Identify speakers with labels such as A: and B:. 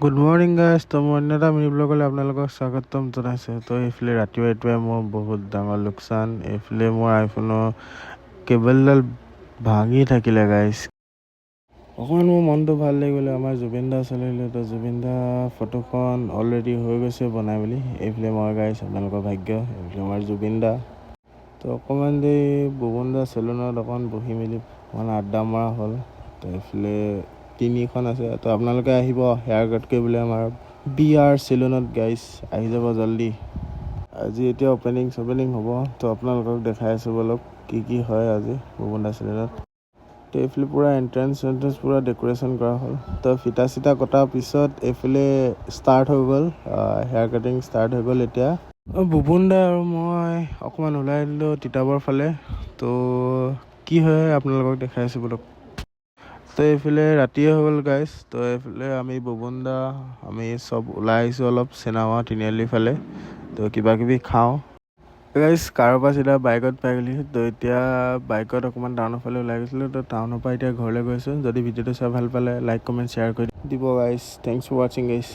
A: Good morning guys. তো মই অন্য এটা মিনি ব্লগলৈ আপোনালোকক স্বাগতম জনাইছোঁ। তো এইফালে ৰাতিপুৱাই মোৰ বহুত ডাঙৰ লোকচান। এইফালে মোৰ আইফোনৰ কেবলডাল ভাঙি থাকিলে গাইজ। অকণমান মোৰ মনটো ভাল লাগি গ'লে আমাৰ জুবিন দা চলিলে। তো জুবিন দা ফটোখন অলৰেডি হৈ গৈছে বনাই মেলি। এইফালে মই গাইজ আপোনালোকৰ ভাগ্য, এইফালে আমাৰ জুবিন দা। তো অকণমান দেৰি বুবুন দা চেলুনত অকণমান বহি মেলি অকণমান আড্ডা মৰা হ'ল। তো এইফালে তিনিখন আছে। তো আপোনালোকে আহিব হেয়াৰ কাট কৰিবলৈ আমাৰ BR চেলুনত গাইজ, আহি যাব জল্দি। আজি এতিয়া অপেনিং হ'ব। তো আপোনালোকক দেখাই আছোঁ বলক কি হয় আজি বুবুন দা চেলুনত। তো এইফালে পূৰা এণ্ট্ৰেঞ্চ পূৰা ডেক'ৰেশ্যন কৰা হ'ল। তো ফিটা চিটা কটাৰ পিছত এইফালে ষ্টাৰ্ট হৈ গ'ল, হেয়াৰ কাটিং ষ্টাৰ্ট হৈ গ'ল এতিয়া। বুবুন দা আৰু মই অকণমান ওলাই দিলোঁ তিতাবৰ ফালে। তো কি হয় আপোনালোকক দেখাই আছোঁ বলক। তো এইফালে ৰাতিয়ে হৈ গ'ল গাইজ। তো এইফালে আমি বুবুন দা আমি চব ওলাই আহিছোঁ অলপ চেনাৱা তিনিআলিৰ ফালে। তো কিবা কিবি খাওঁ গাইজ। কাৰৰ পৰা চিধা বাইকত পাই গ'লি। তো এতিয়া বাইকত অকণমান টাউনৰ ফালে ওলাই গৈছিলোঁ। তো টাউনৰ পৰা এতিয়া ঘৰলৈ গৈছোঁ। যদি ভিডিঅ'টো চাই ভাল পালে লাইক কমেণ্ট শ্বেয়াৰ কৰি দিব গাইজ। থেংকছ ফৰ ৱাচিং গাইজ।